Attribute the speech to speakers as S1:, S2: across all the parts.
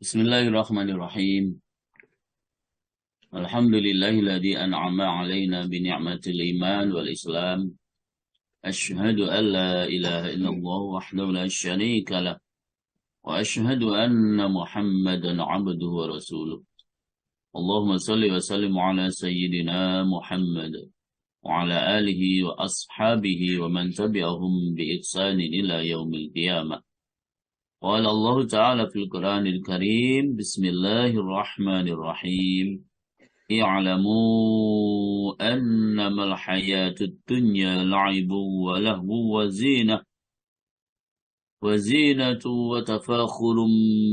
S1: Bismillahirrahmanirrahim. Alhamdulillahilladzi an'ama alaina bi ni'matil iman wal islam. Asyhadu an la ilaha illallah wahdahu la syarika lah. Wa asyhadu anna Muhammadan 'abduhu wa rasuluh. Allahumma salli wa sallim ala sayyidina Muhammad wa ala alihi wa ashabihi wa man tabi'ahum bi ihsanin ila yaumil qiyamah. قال الله تعالى في القرآن الكريم بسم الله الرحمن الرحيم اعلموا أنما الحياة الدنيا لعب ولهو وزينة وتفاخر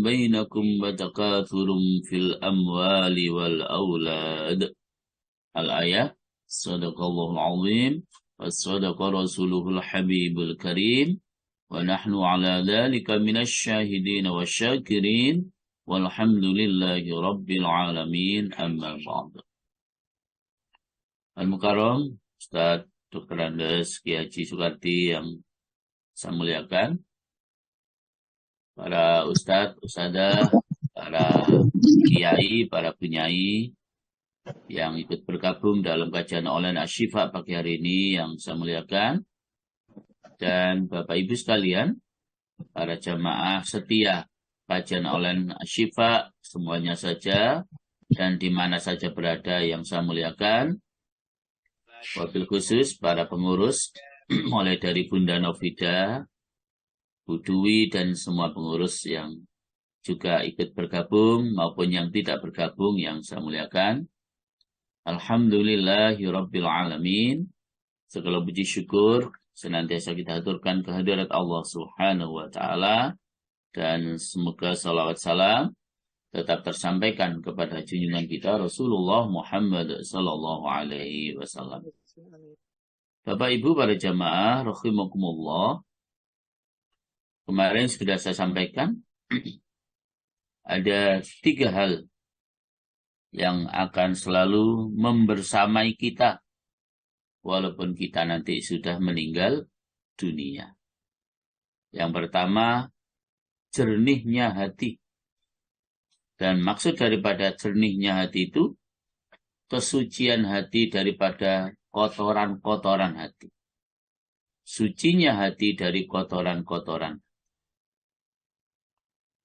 S1: بينكم وتكاثر في الأموال والأولاد. الآية صدق الله العظيم وصدق رسوله الحبيب الكريم ونحن على ذلك من الشاهدين والشاكرين والحمد لله رب العالمين أما بعد. Al-Mukarram Ustaz Dr. Andes Ki Haji Sukarti yang saya muliakan, para Ustadz, Ustadzah, para kiai, para penyai yang ikut bergabung dalam kajian online Asy-Syifa pagi hari ini yang saya muliakan, dan Bapak Ibu sekalian, para jamaah setia kajian online Asy-Syifa semuanya saja dan di mana saja berada yang saya muliakan. Wabil khusus para pengurus mulai dari Bunda Novida, Bu Dwi dan semua pengurus yang juga ikut bergabung maupun yang tidak bergabung yang saya muliakan. Alhamdulillahirabbil alamin. Segala puji syukur senantiasa kita aturkan kehadirat Allah Subhanahu wa taala, dan semoga salawat salam tetap tersampaikan kepada junjungan kita Rasulullah Muhammad sallallahu alaihi wasallam. Bapak Ibu para jamaah rahimakumullah, kemarin sudah saya sampaikan ada 3 hal yang akan selalu membersamai kita walaupun kita nanti sudah meninggal dunia. Yang pertama, jernihnya hati. Dan maksud daripada jernihnya hati itu, kesucian hati daripada kotoran-kotoran hati. Sucinya hati dari kotoran-kotoran.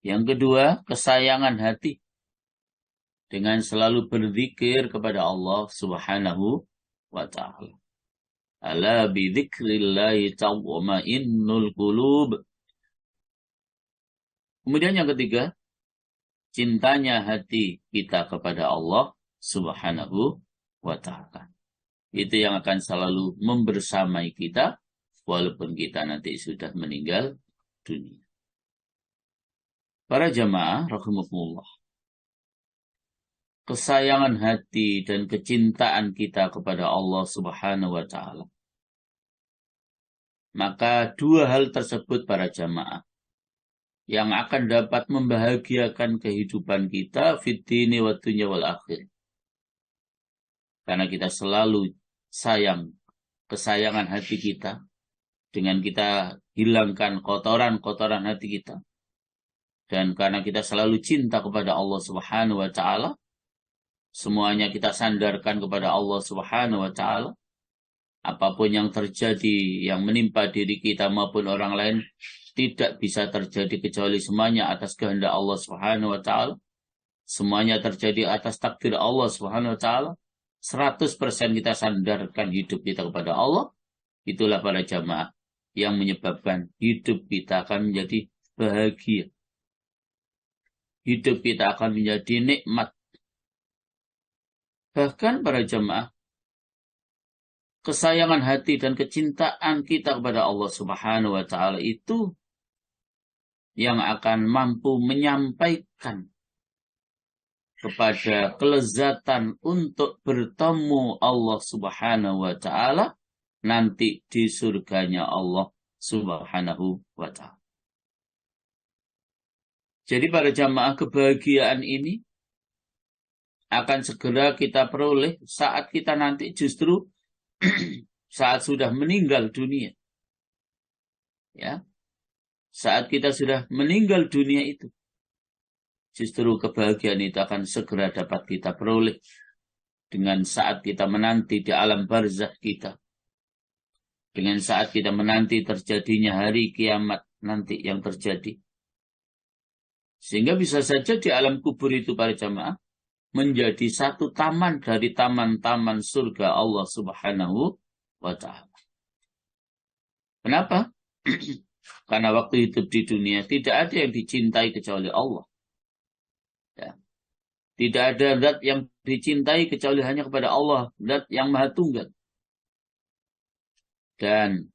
S1: Yang kedua, kesayangan hati. Dengan selalu berzikir kepada Allah Subhanahu wa ta'ala. Ala bidzikrillahi tatma'innul qulub. Kemudian yang ketiga, cintanya hati kita kepada Allah Subhanahu wa ta'ala. Itu yang akan selalu membersamai kita walaupun kita nanti sudah meninggal dunia. Para jamaah rahimakumullah, kesayangan hati dan kecintaan kita kepada Allah Subhanahu wa ta'ala, maka 2 hal tersebut para jamaah yang akan dapat membahagiakan kehidupan kita fid dini wa dunya wal akhir. Karena kita selalu sayang, kesayangan hati kita, dengan kita hilangkan kotoran-kotoran hati kita. Dan karena kita selalu cinta kepada Allah Subhanahu wa ta'ala, semuanya kita sandarkan kepada Allah Subhanahu wa ta'ala. Apapun yang terjadi, yang menimpa diri kita maupun orang lain, tidak bisa terjadi kecuali semuanya atas kehendak Allah Subhanahu wa ta'ala. Semuanya terjadi atas takdir Allah Subhanahu wa ta'ala. 100% kita sandarkan hidup kita kepada Allah. Itulah para jamaah yang menyebabkan hidup kita akan menjadi bahagia. Hidup kita akan menjadi nikmat. Bahkan para jamaah, kesayangan hati dan kecintaan kita kepada Allah Subhanahu wa ta'ala itu yang akan mampu menyampaikan kepada kelezatan untuk bertemu Allah Subhanahu wa ta'ala nanti di surganya Allah Subhanahu wa ta'ala. Jadi para jamaah, kebahagiaan ini akan segera kita peroleh saat kita nanti justru saat sudah meninggal dunia. Ya. Saat kita sudah meninggal dunia itu. justru kebahagiaan itu akan segera dapat kita peroleh dengan saat kita menanti di alam barzakh kita. Dengan saat kita menanti terjadinya hari kiamat nanti yang terjadi. Sehingga bisa saja di alam kubur itu para jamaah menjadi satu taman dari taman-taman surga Allah Subhanahu wa ta'ala. Kenapa? Karena waktu hidup di dunia tidak ada yang dicintai kecuali Allah. Ya. Tidak ada zat yang dicintai kecuali hanya kepada Allah, zat yang maha tunggal. Dan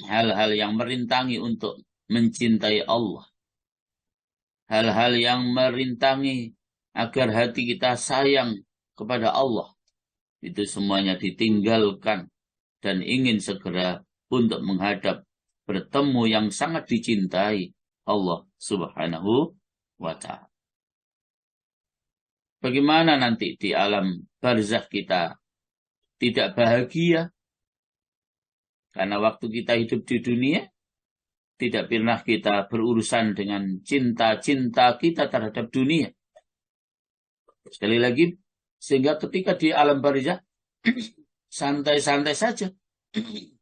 S1: hal-hal yang merintangi untuk mencintai Allah. Hal-hal yang merintangi agar hati kita sayang kepada Allah. Itu semuanya ditinggalkan dan ingin segera untuk menghadap bertemu yang sangat dicintai Allah Subhanahu wa ta'ala. Bagaimana nanti di alam barzakh kita tidak bahagia? Karena waktu kita hidup di dunia, tidak pernah kita berurusan dengan cinta-cinta kita terhadap dunia. Sekali lagi, sehingga ketika di alam barzakh, santai-santai saja.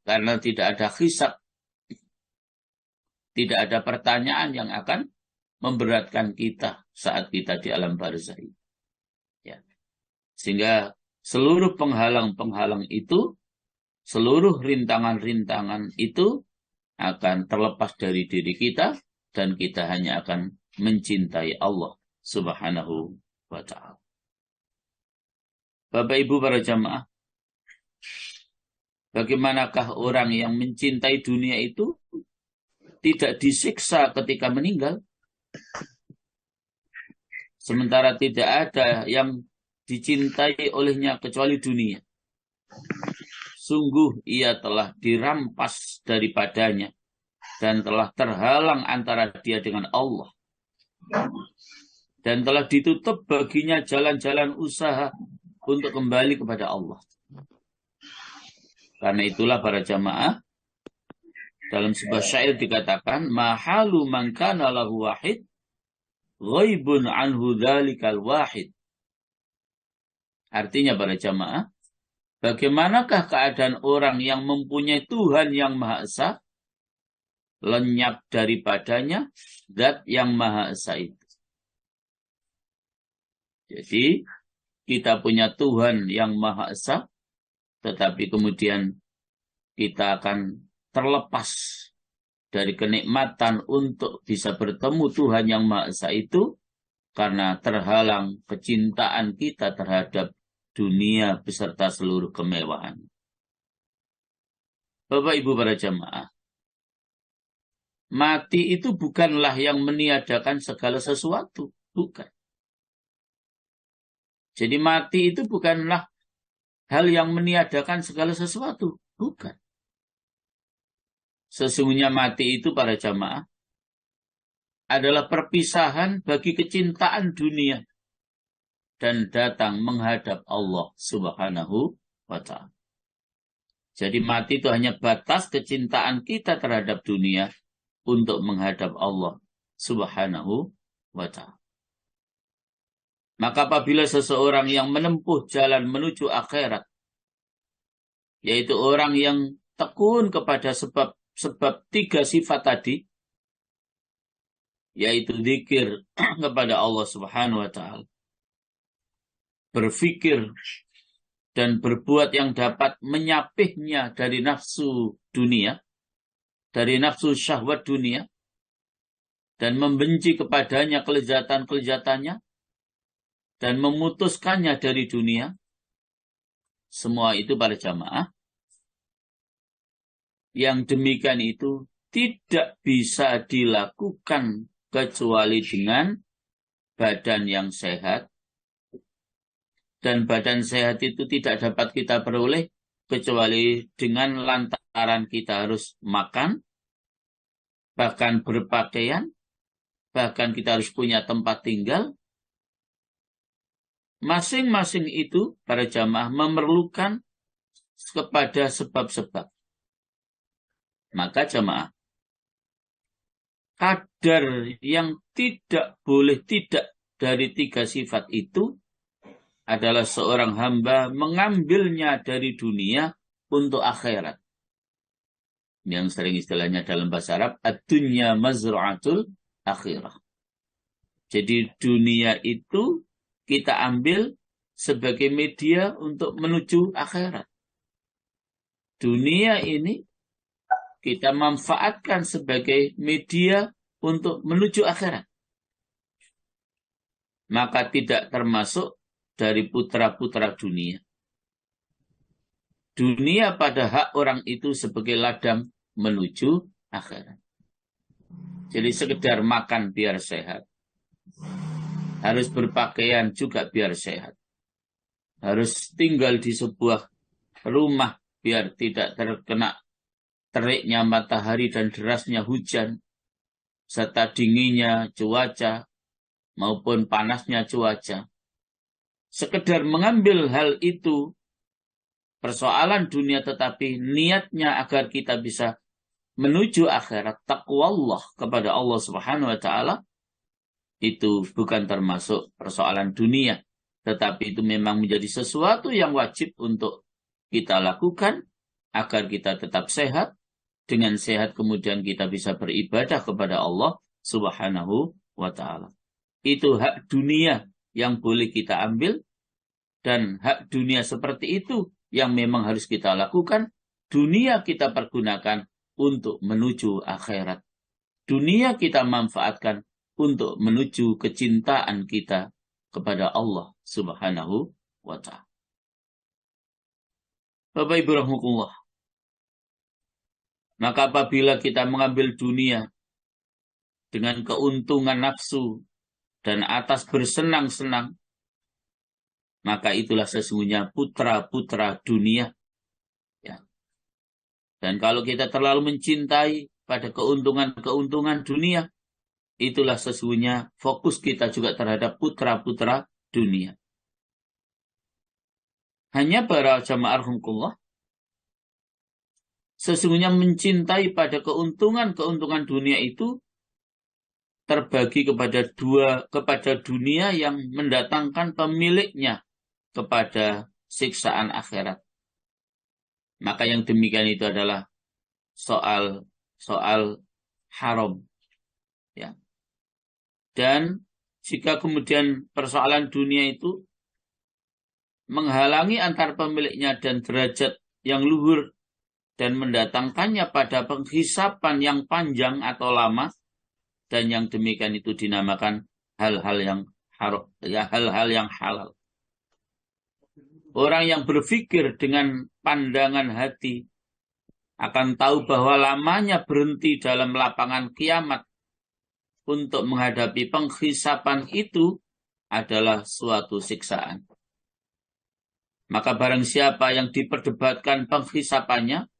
S1: Karena tidak ada hisab. Tidak ada pertanyaan yang akan memberatkan kita saat kita di alam barzakh. Ya. Sehingga seluruh penghalang-penghalang itu, seluruh rintangan-rintangan itu akan terlepas dari diri kita dan kita hanya akan mencintai Allah Subhanahu wa ta'ala. Bapak Ibu para jamaah, bagaimanakah orang yang mencintai dunia itu tidak disiksa ketika meninggal? Sementara tidak ada yang dicintai olehnya kecuali dunia. Sungguh ia telah dirampas daripadanya dan telah terhalang antara dia dengan Allah. Dan telah ditutup baginya jalan-jalan usaha untuk kembali kepada Allah. Karena itulah para jamaah, dalam sebuah syair dikatakan, mahalu man kana lahu wahid, ghaibun anhu dhalikal wahid. Artinya para jamaah, bagaimanakah keadaan orang yang mempunyai Tuhan yang Maha Esa, lenyap daripadanya zat yang Maha Esa itu. Jadi, kita punya Tuhan yang Maha Esa, tetapi kemudian kita akan terlepas dari kenikmatan untuk bisa bertemu Tuhan yang Maha Esa itu karena terhalang kecintaan kita terhadap dunia beserta seluruh kemewahan. Bapak Ibu para jamaah, mati itu bukanlah yang meniadakan segala sesuatu, bukan. Jadi mati itu bukanlah hal yang meniadakan segala sesuatu, bukan. Sesungguhnya mati itu para jamaah adalah perpisahan bagi kecintaan dunia dan datang menghadap Allah Subhanahu wa ta'ala. Jadi mati itu hanya batas kecintaan kita terhadap dunia untuk menghadap Allah Subhanahu wa ta'ala. Maka apabila seseorang yang menempuh jalan menuju akhirat, yaitu orang yang tekun kepada sebab tiga sifat tadi, yaitu zikir kepada Allah Subhanahu wa ta'ala, berpikir dan berbuat yang dapat menyapihnya dari nafsu dunia, dari nafsu syahwat dunia, dan membenci kepadanya kelezatan-kelezatannya, dan memutuskannya dari dunia. Semua itu para jamaah, yang demikian itu tidak bisa dilakukan kecuali dengan badan yang sehat. Dan badan sehat itu tidak dapat kita peroleh kecuali dengan lantaran kita harus makan, bahkan berpakaian, bahkan kita harus punya tempat tinggal. Masing-masing itu para jamaah memerlukan kepada sebab-sebab. Maka jamaah, kadar yang tidak boleh tidak dari tiga sifat itu adalah seorang hamba mengambilnya dari dunia untuk akhirat. Yang sering istilahnya dalam bahasa Arab, ad-dunya mazra'atul akhirah. Jadi dunia itu kita ambil sebagai media untuk menuju akhirat. Dunia ini kita manfaatkan sebagai media untuk menuju akhirat. Maka tidak termasuk dari putra-putra dunia. Dunia pada hak orang itu sebagai ladang menuju akhirat. Jadi sekedar makan biar sehat. Harus berpakaian juga biar sehat. Harus tinggal di sebuah rumah biar tidak terkena teriknya matahari dan derasnya hujan, serta dinginnya cuaca maupun panasnya cuaca. Sekedar mengambil hal itu, persoalan dunia, tetapi niatnya agar kita bisa menuju akhirat, taqwa Allah kepada Allah Subhanahu wa Ta'ala, itu bukan termasuk persoalan dunia, tetapi itu memang menjadi sesuatu yang wajib untuk kita lakukan agar kita tetap sehat. Dengan sehat kemudian kita bisa beribadah kepada Allah Subhanahu wa Ta'ala. Itu hak dunia yang boleh kita ambil, dan hak dunia seperti itu yang memang harus kita lakukan. Dunia kita pergunakan untuk menuju akhirat. Dunia kita manfaatkan untuk menuju kecintaan kita kepada Allah Subhanahu wa Ta'ala. Bapak Ibu rahmatullah. Maka apabila kita mengambil dunia dengan keuntungan nafsu dan atas bersenang-senang, maka itulah sesungguhnya putra-putra dunia. Ya. Dan kalau kita terlalu mencintai pada keuntungan-keuntungan dunia, itulah sesungguhnya fokus kita juga terhadap putra-putra dunia. Hanya para jamaah rahmatullah, sesungguhnya mencintai pada keuntungan dunia itu terbagi kepada dunia yang mendatangkan pemiliknya kepada siksaan akhirat. Maka yang demikian itu adalah soal haram. Ya. Dan jika kemudian persoalan dunia itu menghalangi antar pemiliknya dan derajat yang luhur dan mendatangkannya pada penghisapan yang panjang atau lama, dan yang demikian itu dinamakan hal-hal yang haram, ya, hal-hal yang halal. Orang yang berpikir dengan pandangan hati akan tahu bahwa lamanya berhenti dalam lapangan kiamat untuk menghadapi penghisapan itu adalah suatu siksaan. Maka barang siapa yang diperdebatkan penghisapannya,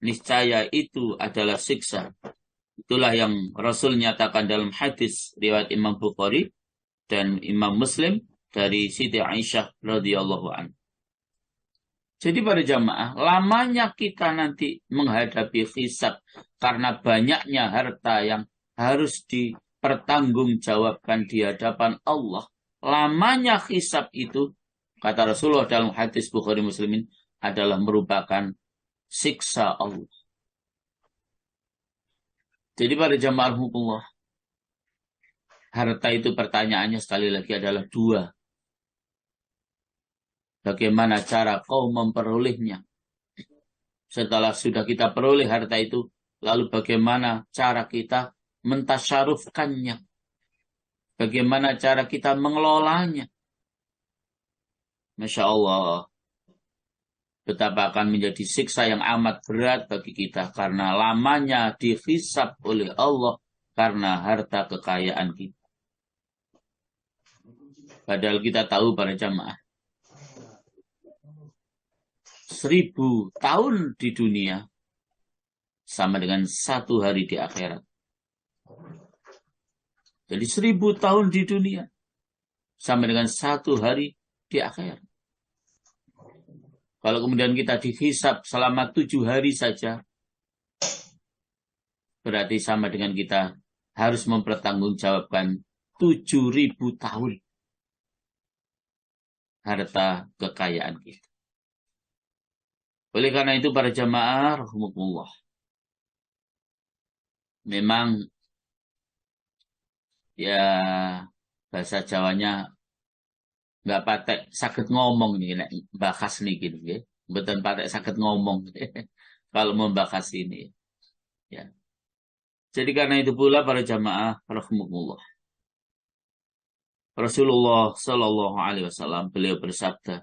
S1: niscaya itu adalah siksa. Itulah yang Rasul nyatakan dalam hadis riwayat Imam Bukhari dan Imam Muslim dari Siti Aisyah radhiyallahu anha. Jadi para jamaah, lamanya kita nanti menghadapi hisab karena banyaknya harta yang harus dipertanggungjawabkan di hadapan Allah. Lamanya hisab itu, kata Rasulullah dalam hadis Bukhari Muslimin, adalah merupakan siksa Allah. Jadi pada jamaah hukumullah, harta itu pertanyaannya sekali lagi adalah dua. Bagaimana cara kau memperolehnya? Setelah sudah kita peroleh harta itu, lalu bagaimana cara kita mentasyarufkannya? Bagaimana cara kita mengelolanya? Masya Allah. Betapa akan menjadi siksa yang amat berat bagi kita karena lamanya dihisab oleh Allah karena harta kekayaan kita. Padahal kita tahu para jamaah, 1000 tahun di dunia sama dengan 1 hari di akhirat. Jadi 1000 tahun di dunia sama dengan 1 hari di akhirat. Kalau kemudian kita dihisab selama 7 hari saja, berarti sama dengan kita harus mempertanggungjawabkan 7.000 tahun harta kekayaan kita. Oleh karena itu para jamaah rahimakumullah, memang ya bahasa Jawanya nggak patek sakit ngomong nih, nek bahas nih gini, ya. Betul patek sakit ngomong kalau membahas ini. Ya. Jadi karena itu pula para jamaah rahimakumullah, Rasulullah Shallallahu Alaihi Wasallam beliau bersabda,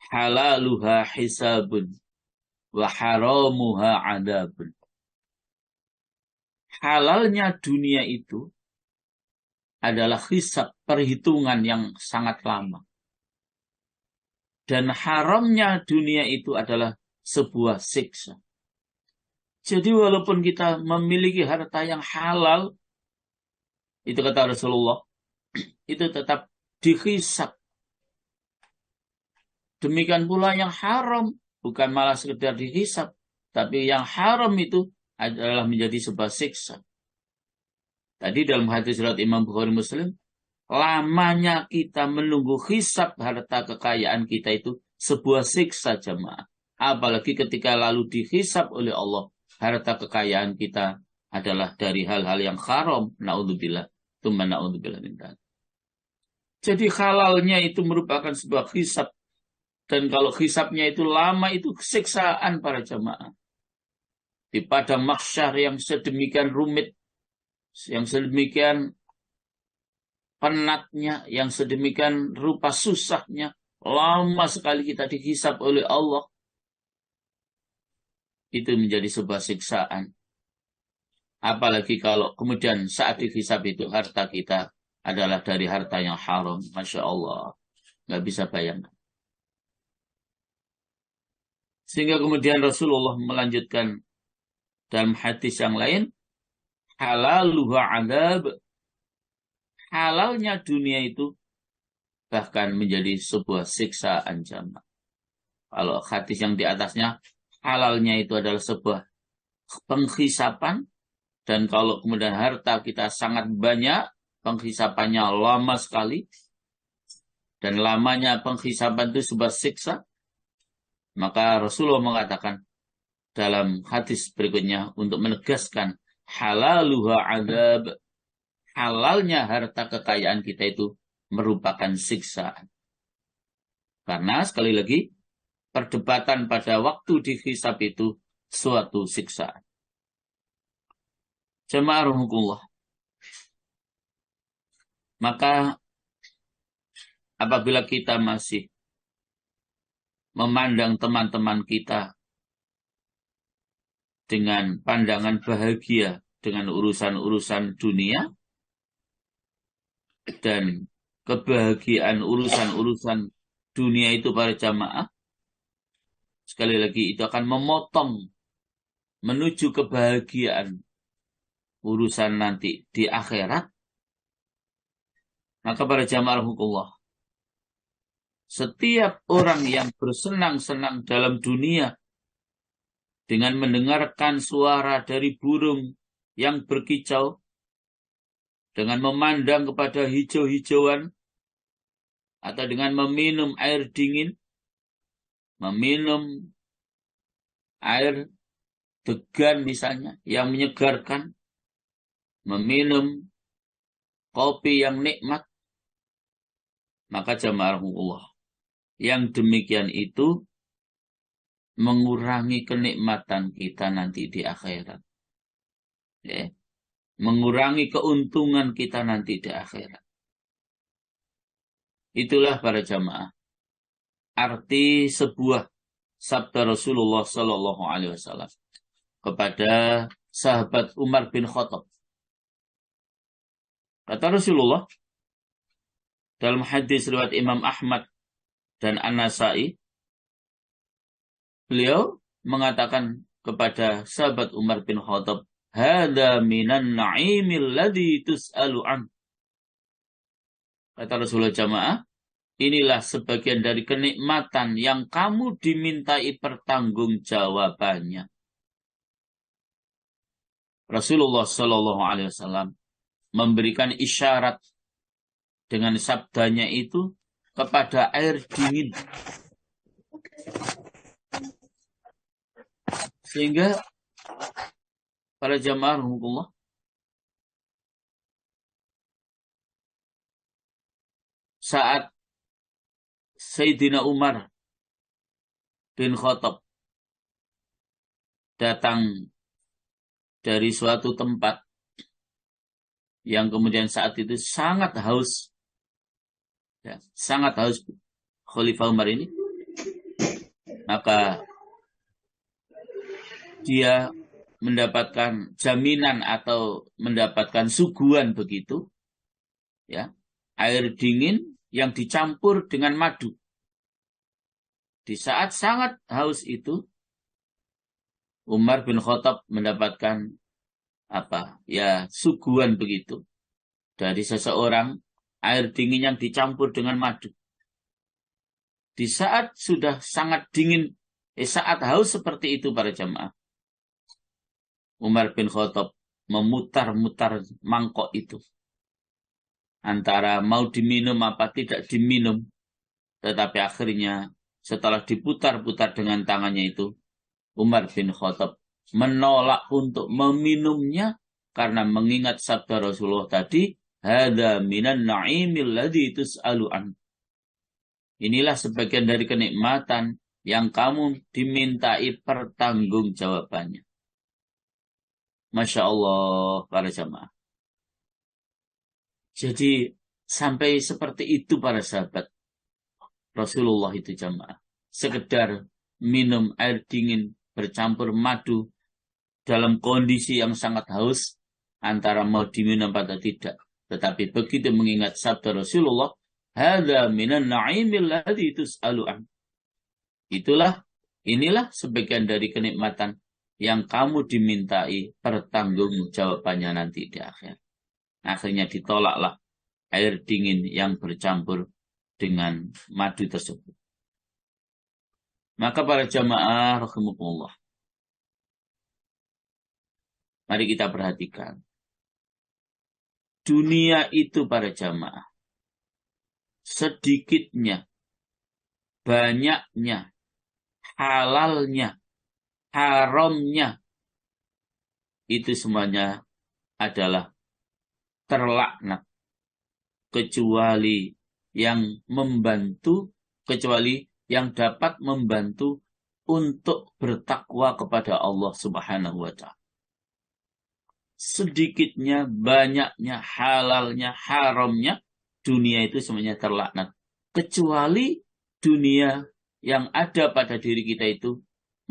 S1: halaluha hisabun wa haramuha adabun. Halalnya dunia itu adalah hisab, perhitungan yang sangat lama. Dan haramnya dunia itu adalah sebuah siksa. Jadi walaupun kita memiliki harta yang halal, itu kata Rasulullah, itu tetap dihisab. Demikian pula yang haram, bukan malah sekedar dihisab, tapi yang haram itu adalah menjadi sebuah siksa. Tadi dalam hadis riwayat Imam Bukhari Muslim, lamanya kita menunggu hisab harta kekayaan kita itu sebuah siksa jemaah. Apalagi ketika lalu dihisab oleh Allah, harta kekayaan kita adalah dari hal-hal yang haram. Na'udzubillah. Tsumma na'udzubillah min dzalik. Jadi halalnya itu merupakan sebuah hisab. Dan kalau hisabnya itu lama, itu siksaan para jemaah. Di padang mahsyar yang sedemikian rumit, yang sedemikian penatnya, yang sedemikian rupa susahnya, lama sekali kita dihisab oleh Allah. Itu menjadi sebuah siksaan. Apalagi kalau kemudian saat dihisab itu harta kita adalah dari harta yang haram. Masya Allah. Nggak bisa bayangkan. Sehingga kemudian Rasulullah melanjutkan dalam hadis yang lain, halaluha adab. Halalnya dunia itu bahkan menjadi sebuah siksaan jamaah. Kalau hadis yang di atasnya, halalnya itu adalah sebuah penghisapan. Dan kalau kemudian harta kita sangat banyak, penghisapannya lama sekali. Dan lamanya penghisapan itu sebuah siksa. Maka Rasulullah mengatakan dalam hadis berikutnya untuk menegaskan halaluha adab. Halalnya harta kekayaan kita itu merupakan siksaan. Karena sekali lagi, perdebatan pada waktu dihisab itu suatu siksaan. Jemaah rahimakumullah. Maka apabila kita masih memandang teman-teman kita dengan pandangan bahagia dengan urusan-urusan dunia dan kebahagiaan urusan-urusan dunia itu para jamaah, sekali lagi itu akan memotong menuju kebahagiaan urusan nanti di akhirat. Maka para jamaah rahimakumullah, setiap orang yang bersenang-senang dalam dunia dengan mendengarkan suara dari burung yang berkicau, dengan memandang kepada hijau-hijauan, atau dengan meminum air dingin, meminum air degan misalnya, yang menyegarkan, meminum kopi yang nikmat, maka jamaah Allah, yang demikian itu mengurangi kenikmatan kita nanti di akhirat. Ya. Mengurangi keuntungan kita nanti di akhirat. Itulah para jamaah arti sebuah sabda Rasulullah Sallallahu Alaihi Wasallam kepada sahabat Umar bin Khattab. Kata Rasulullah dalam hadis riwayat Imam Ahmad dan An-Nasai, beliau mengatakan kepada sahabat Umar bin Khattab, "Hada minan na'imil ladzi tus'alu an." Kata Rasulullah jamaah, inilah sebagian dari kenikmatan yang kamu dimintai pertanggungjawabannya. Rasulullah Shallallahu Alaihi Wasallam memberikan isyarat dengan sabdanya itu kepada air dingin. Sehingga para jamaah rahimahullah, saat Sayyidina Umar bin Khattab datang dari suatu tempat yang kemudian saat itu sangat haus, ya, sangat haus Khalifah Umar ini, maka dia mendapatkan jaminan atau mendapatkan suguhan begitu, ya, air dingin yang dicampur dengan madu. Di saat sangat haus itu, Umar bin Khattab mendapatkan suguhan begitu dari seseorang, air dingin yang dicampur dengan madu. Di saat sudah sangat dingin, saat haus seperti itu para jamaah, Umar bin Khattab memutar-mutar mangkok itu. Antara mau diminum apa tidak diminum. Tetapi akhirnya setelah diputar-putar dengan tangannya itu, Umar bin Khattab menolak untuk meminumnya karena mengingat sabda Rasulullah tadi, hadza minan na'imil ladzi tus'alu an. Inilah sebagian dari kenikmatan yang kamu dimintai pertanggungjawabannya. Masya Allah para jamaah. Jadi sampai seperti itu para sahabat Rasulullah itu jamaah. Sekedar minum air dingin bercampur madu dalam kondisi yang sangat haus, antara mau diminum atau tidak. Tetapi begitu mengingat sabda Rasulullah, hadza minan na'imil ladzi tus'alu an. Inilah sebagian dari kenikmatan yang kamu dimintai pertanggungjawabannya nanti di akhir. Akhirnya ditolaklah air dingin yang bercampur dengan madu tersebut. Maka para jamaah rahimakumullah, mari kita perhatikan. Dunia itu para jamaah, sedikitnya, banyaknya, halalnya, haramnya, itu semuanya adalah terlaknat. Kecuali yang membantu, kecuali yang dapat membantu untuk bertakwa kepada Allah Subhanahu wa Ta'ala. Sedikitnya, banyaknya, halalnya, haramnya, dunia itu semuanya terlaknat. Kecuali dunia yang ada pada diri kita itu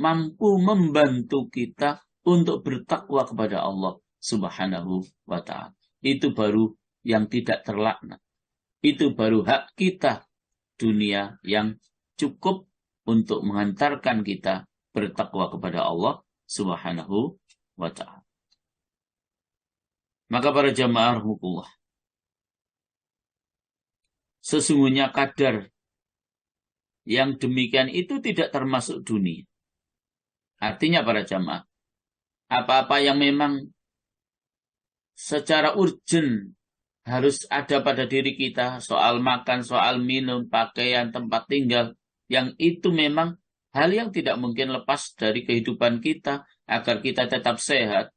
S1: mampu membantu kita untuk bertakwa kepada Allah Subhanahu wa Ta'ala. Itu baru yang tidak terlaknat. Itu baru hak kita, dunia yang cukup untuk menghantarkan kita bertakwa kepada Allah Subhanahu wa Ta'ala. Maka para jamaah rahmatullah, sesungguhnya kadar yang demikian itu tidak termasuk dunia. Artinya para jamaah, apa-apa yang memang secara urgen harus ada pada diri kita, soal makan, soal minum, pakaian, tempat tinggal, yang itu memang hal yang tidak mungkin lepas dari kehidupan kita agar kita tetap sehat.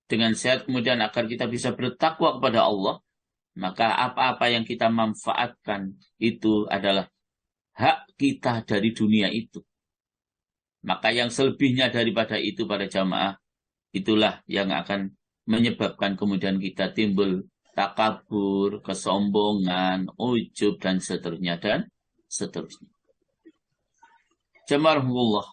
S1: Dengan sehat kemudian agar kita bisa bertakwa kepada Allah, maka apa-apa yang kita manfaatkan itu adalah hak kita dari dunia itu. Maka yang selebihnya daripada itu para jamaah, itulah yang akan menyebabkan kemudian kita timbul takabur, kesombongan, ujub, dan seterusnya, dan seterusnya. Jamaah Allah,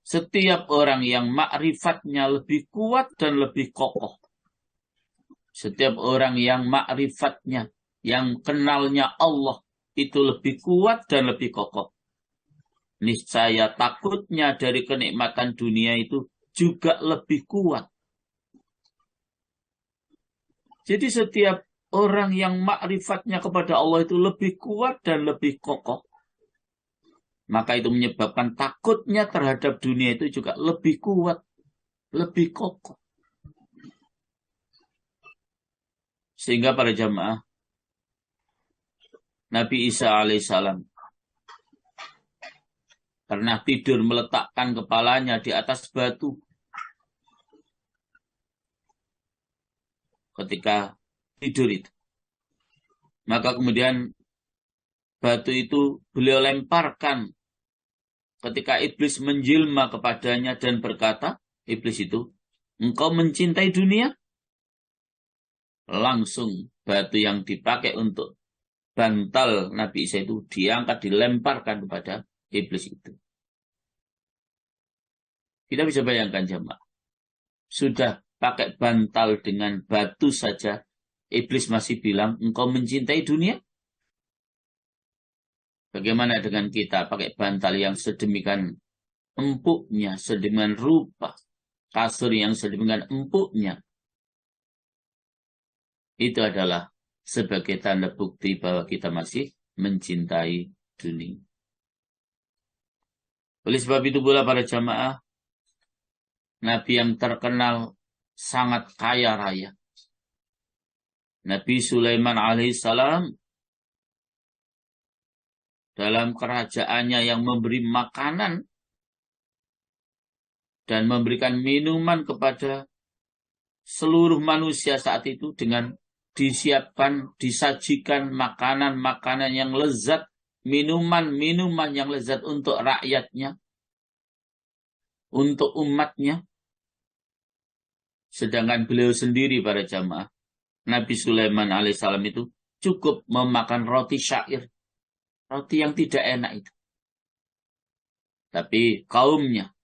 S1: setiap orang yang ma'rifatnya lebih kuat dan lebih kokoh, setiap orang yang ma'rifatnya, yang kenalnya Allah, itu lebih kuat dan lebih kokoh, niscaya takutnya dari kenikmatan dunia itu juga lebih kuat. Jadi setiap orang yang ma'rifatnya kepada Allah itu lebih kuat dan lebih kokoh, maka itu menyebabkan takutnya terhadap dunia itu juga lebih kuat, lebih kokoh. Sehingga para jamaah, Nabi Isa alaihissalam pernah tidur meletakkan kepalanya di atas batu ketika tidur itu. Maka kemudian batu itu beliau lemparkan ketika iblis menjelma kepadanya dan berkata, iblis itu, engkau mencintai dunia? Langsung batu yang dipakai untuk bantal Nabi Isa itu diangkat, dilemparkan kepada iblis itu. Kita bisa bayangkan jemaah, sudah pakai bantal dengan batu saja, iblis masih bilang, engkau mencintai dunia? Bagaimana dengan kita pakai bantal yang sedemikian empuknya, sedemikian rupa, kasur yang sedemikian empuknya? Itu adalah sebagai tanda bukti bahwa kita masih mencintai dunia. Oleh sebab itu pula para jamaah, Nabi yang terkenal sangat kaya raya, Nabi Sulaiman alaihissalam, dalam kerajaannya yang memberi makanan dan memberikan minuman kepada seluruh manusia saat itu dengan disiapkan, disajikan makanan-makanan yang lezat, minuman-minuman yang lezat untuk rakyatnya, untuk umatnya. Sedangkan beliau sendiri para jamaah, Nabi Sulaiman alaihissalam itu cukup memakan roti syair, roti yang tidak enak itu. Tapi kaumnya,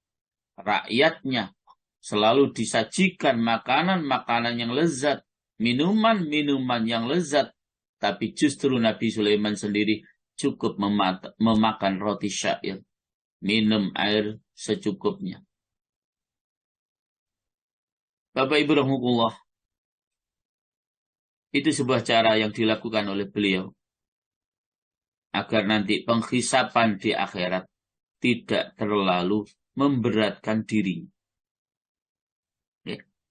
S1: rakyatnya, selalu disajikan makanan-makanan yang lezat, minuman-minuman yang lezat. Tapi justru Nabi Sulaiman sendiri cukup memakan roti syair, minum air secukupnya. Bapak Ibu rahimahullah, itu sebuah cara yang dilakukan oleh beliau agar nanti penghisapan di akhirat tidak terlalu memberatkan diri.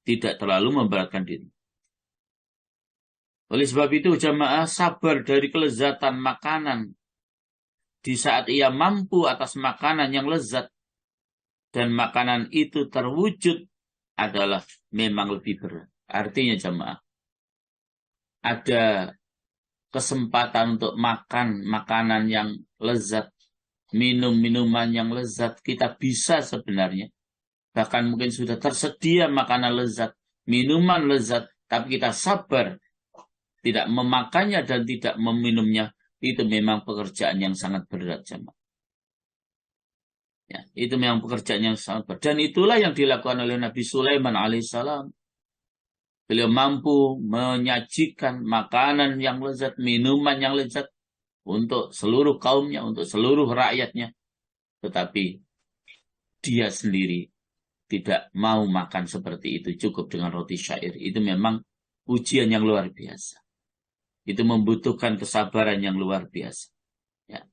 S1: Tidak terlalu memberatkan diri. Oleh sebab itu jamaah sabar dari kelezatan makanan di saat ia mampu atas makanan yang lezat dan makanan itu terwujud adalah memang lebih berat. Artinya jamaah, ada kesempatan untuk makan makanan yang lezat, minum minuman yang lezat, kita bisa sebenarnya. Bahkan mungkin sudah tersedia makanan lezat, minuman lezat, tapi kita sabar tidak memakannya dan tidak meminumnya. Itu memang pekerjaan yang sangat berat jemaah. Ya, itu memang pekerjaan yang sangat berat. Dan itulah yang dilakukan oleh Nabi Sulaiman alaihissalam. Beliau mampu menyajikan makanan yang lezat, minuman yang lezat untuk seluruh kaumnya, untuk seluruh rakyatnya. Tetapi dia sendiri tidak mau makan seperti itu, cukup dengan roti syair. Itu memang ujian yang luar biasa. Itu membutuhkan kesabaran yang luar biasa. Ya.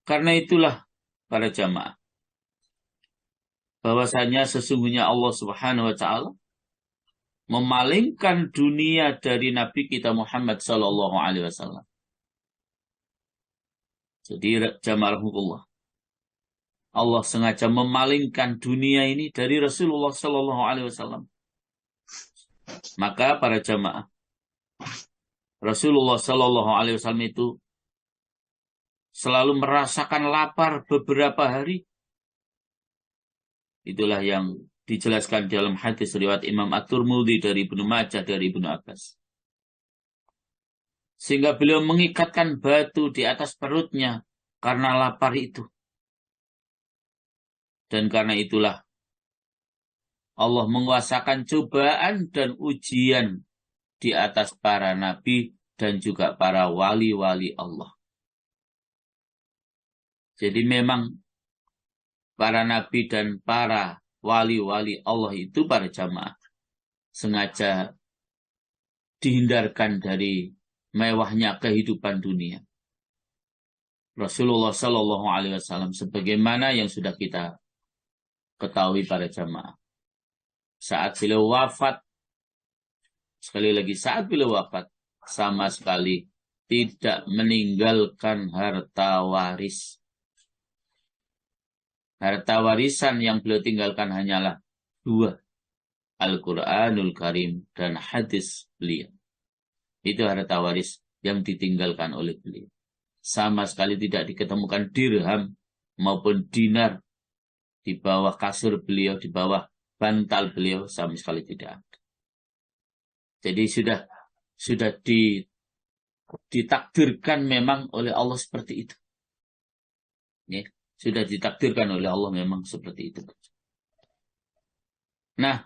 S1: Karena itulah para jamaah, bahwasanya sesungguhnya Allah Subhanahu wa taala memalingkan dunia dari Nabi kita Muhammad sallallahu alaihi wasallam. Jadi jamaah rahmatullah, Allah sengaja memalingkan dunia ini dari Rasulullah sallallahu alaihi wasallam. Maka para jamaah, Rasulullah sallallahu alaihi wasallam itu selalu merasakan lapar beberapa hari. Itulah yang dijelaskan dalam hadis riwayat Imam At-Tirmidzi dari Ibnu Majah dari Ibnu Abbas. Sehingga beliau mengikatkan batu di atas perutnya karena lapar itu. Dan karena itulah Allah menguasakan cobaan dan ujian di atas para nabi dan juga para wali-wali Allah. Jadi memang para nabi dan para wali-wali Allah itu para jamaah sengaja dihindarkan dari mewahnya kehidupan dunia. Rasulullah Shallallahu Alaihi Wasallam sebagaimana yang sudah kita ketahui para jamaah, saat beliau wafat sekali lagi saat beliau wafat, sama sekali tidak meninggalkan harta waris. Harta warisan yang beliau tinggalkan hanyalah dua, Al-Quranul Karim dan hadis beliau. Itu harta waris yang ditinggalkan oleh beliau. Sama sekali tidak diketemukan dirham maupun dinar di bawah kasur beliau, di bawah bantal beliau, sama sekali tidak ada. Jadi sudah ditakdirkan memang oleh Allah seperti itu. Ya, sudah ditakdirkan oleh Allah memang seperti itu. Nah,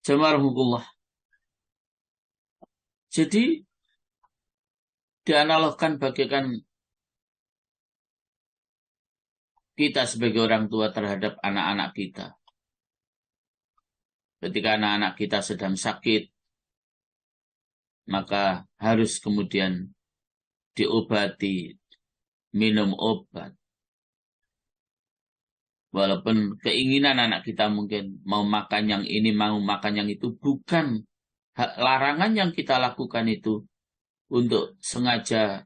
S1: Jamarahumullah. Jadi dianalogkan bagaikan kita sebagai orang tua terhadap anak-anak kita. Ketika anak-anak kita sedang sakit, maka harus kemudian diobati, minum obat. Walaupun keinginan anak kita mungkin mau makan yang ini, mau makan yang itu, bukan larangan yang kita lakukan itu untuk sengaja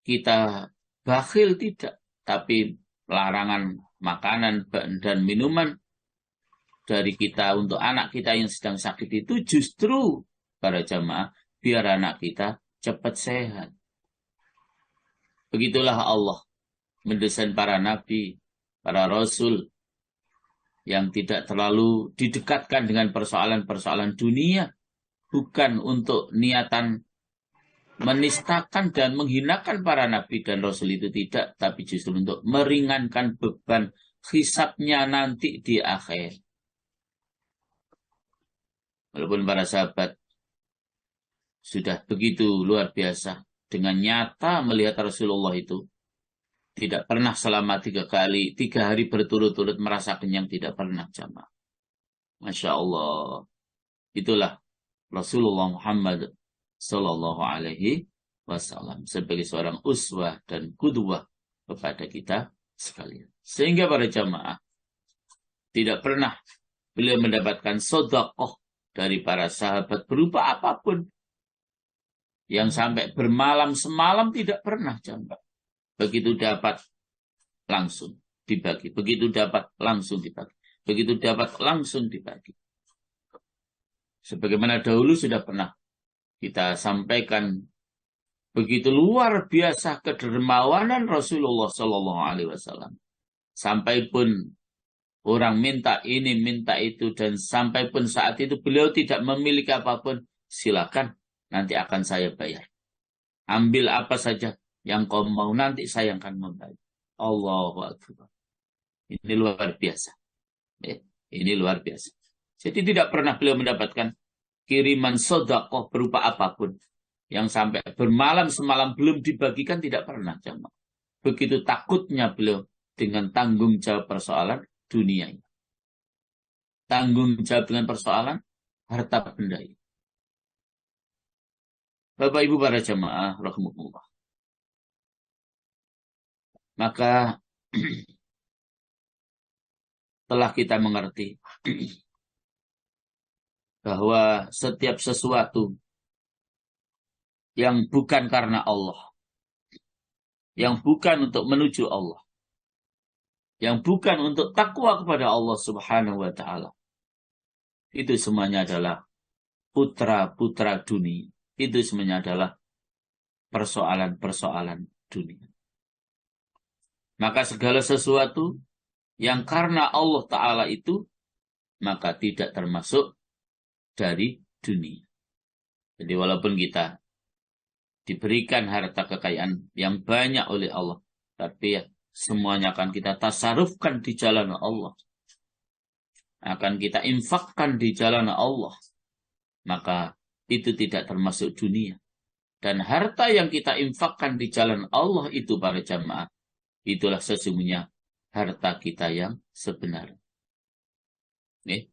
S1: kita bakhil, tidak. Tapi larangan makanan dan minuman dari kita untuk anak kita yang sedang sakit itu justru para jamaah biar anak kita cepat sehat. Begitulah Allah mendesain para nabi, para rasul yang tidak terlalu didekatkan dengan persoalan-persoalan dunia, bukan untuk niatan menistakan dan menghinakan para nabi dan rasul itu, tidak, tapi justru untuk meringankan beban hisabnya nanti di akhir. Walaupun para sahabat sudah begitu luar biasa dengan nyata melihat Rasulullah itu tidak pernah selama 3 hari berturut-turut merasa kenyang, tidak pernah, jamaah. Masya Allah. Itulah Rasulullah Muhammad Sallallahu Alaihi Wasallam sebagai seorang uswah dan qudwah kepada kita sekalian. Sehingga para jamaah tidak pernah beliau mendapatkan sedekah dari para sahabat berupa apapun. Yang sampai bermalam semalam tidak pernah, jamaah. Begitu dapat langsung dibagi. Begitu dapat langsung dibagi. Begitu dapat langsung dibagi. Sebagaimana dahulu sudah pernah kita sampaikan, begitu luar biasa kedermawanan Rasulullah Sallallahu Alaihi Wasallam. Sampai pun orang minta ini, minta itu, dan sampai pun saat itu beliau tidak memiliki apapun, silakan, nanti akan saya bayar. Ambil apa saja yang kau mau, nanti saya akan membayar. Allahu Akbar. Ini luar biasa. Ini luar biasa. Jadi tidak pernah beliau mendapatkan kiriman sedekah berupa apapun yang sampai bermalam semalam belum dibagikan, tidak pernah, jamaah. Begitu takutnya beliau dengan tanggung jawab persoalan dunia ini. Tanggung jawab dengan persoalan harta benda ini. Bapak Ibu para jamaah rahimahullah. Maka telah kita mengerti bahwa setiap sesuatu yang bukan karena Allah, yang bukan untuk menuju Allah, yang bukan untuk takwa kepada Allah Subhanahu wa Ta'ala, itu semuanya adalah putra-putra dunia. Itu semuanya adalah persoalan-persoalan dunia. Maka segala sesuatu yang karena Allah Ta'ala itu, maka tidak termasuk dari dunia. Jadi walaupun kita diberikan harta kekayaan yang banyak oleh Allah, tapi ya, semuanya akan kita tasarufkan di jalan Allah. Akan kita infakkan di jalan Allah. Maka itu tidak termasuk dunia. Dan harta yang kita infakkan di jalan Allah itu, para jamaah, itulah sesungguhnya harta kita yang sebenarnya.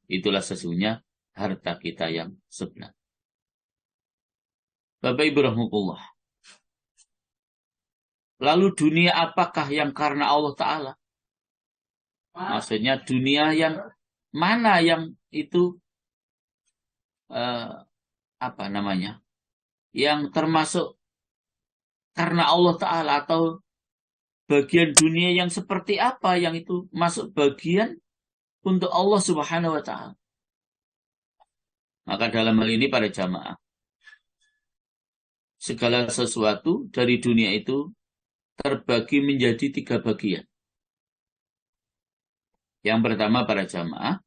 S1: Itulah sesungguhnya harta kita yang sebenarnya. Bapak Ibu rahimahullah. Lalu dunia apakah yang karena Allah Ta'ala? Maksudnya dunia yang mana yang itu eh, apa namanya, yang termasuk karena Allah Ta'ala, atau bagian dunia yang seperti apa yang itu masuk bagian untuk Allah Subhanahu wa Ta'ala. Maka dalam hal ini para jamaah, segala sesuatu dari dunia itu terbagi menjadi 3 bagian. Yang pertama para jamaah,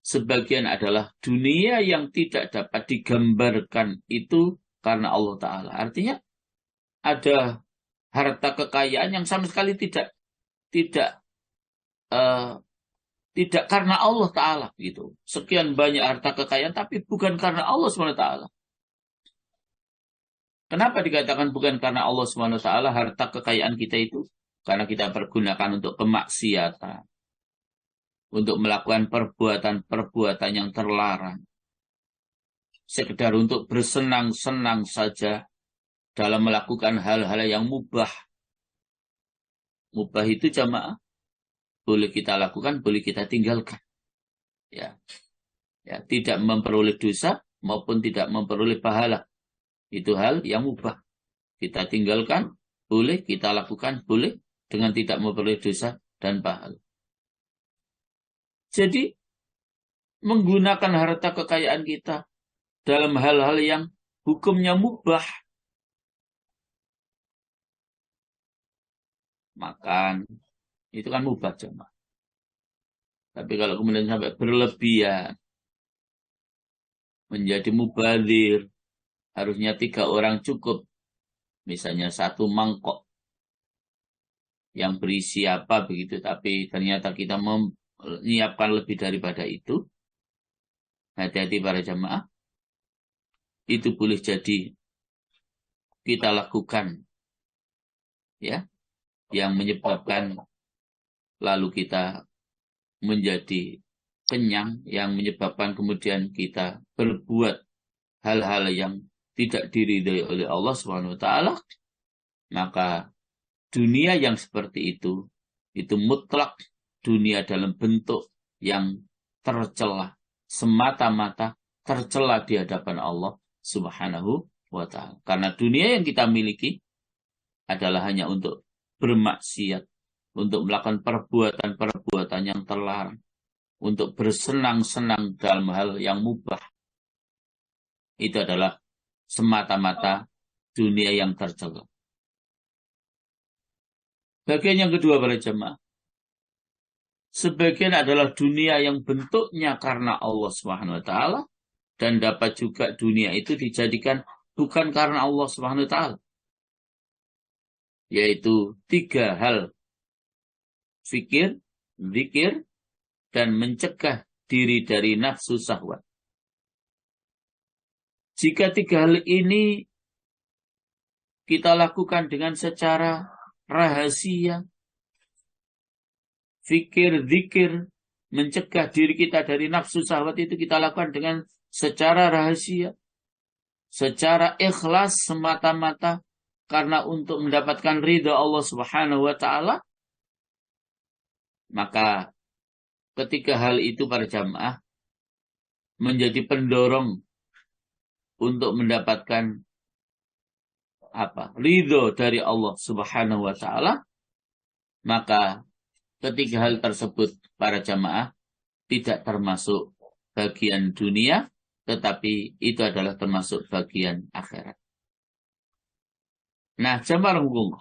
S1: sebagian adalah dunia yang tidak dapat digambarkan itu karena Allah Ta'ala. Artinya ada harta kekayaan yang sama sekali tidak eh, tidak karena Allah Ta'ala gitu. Sekian banyak harta kekayaan tapi bukan karena Allah SWT. Kenapa dikatakan bukan karena Allah SWT harta kekayaan kita itu? Karena kita pergunakan untuk kemaksiatan, untuk melakukan perbuatan-perbuatan yang terlarang, sekedar untuk bersenang-senang saja dalam melakukan hal-hal yang mubah. Mubah itu jamaah boleh kita lakukan, boleh kita tinggalkan. Ya, ya, tidak memperoleh dosa maupun tidak memperoleh pahala. Itu hal yang mubah. Kita tinggalkan, boleh kita lakukan, boleh dengan tidak memperoleh dosa dan pahala. Jadi menggunakan harta kekayaan kita dalam hal-hal yang hukumnya mubah, makan, itu kan mubah jemaah. Tapi kalau kemudian sampai berlebihan, menjadi mubazir, harusnya 3 orang cukup. Misalnya 1 mangkok yang berisi apa begitu, tapi ternyata kita menyiapkan lebih daripada itu. Hati-hati para jemaah. Itu boleh jadi kita lakukan, ya, yang menyebabkan lalu kita menjadi kenyang, yang menyebabkan kemudian kita berbuat hal-hal yang tidak diridhai oleh Allah SWT. Maka dunia yang seperti itu mutlak dunia dalam bentuk yang tercela, semata-mata tercela di hadapan Allah Subhanahu wa Ta'ala. Karena dunia yang kita miliki adalah hanya untuk bermaksiat, untuk melakukan perbuatan-perbuatan yang terlarang, untuk bersenang-senang dalam hal yang mubah. Itu adalah semata-mata dunia yang tercela. Bagian yang kedua para jemaah, sebagian adalah dunia yang bentuknya karena Allah Subhanahu wa Ta'ala, dan dapat juga dunia itu dijadikan bukan karena Allah Subhanahu wa Ta'ala. Yaitu 3 hal: fikir, zikir, dan mencegah diri dari nafsu syahwat. Jika 3 hal ini kita lakukan dengan secara rahasia, fikir, zikir, mencegah diri kita dari nafsu syahwat itu kita lakukan dengan secara rahasia, secara ikhlas semata-mata karena untuk mendapatkan ridha Allah Subhanahu wa Ta'ala, maka ketiga hal itu para jamaah menjadi pendorong untuk mendapatkan ridho dari Allah Subhanahu wa Ta'ala. Maka ketiga hal tersebut para jamaah tidak termasuk bagian dunia, tetapi itu adalah termasuk bagian akhirat. Nah, jamaah hukum.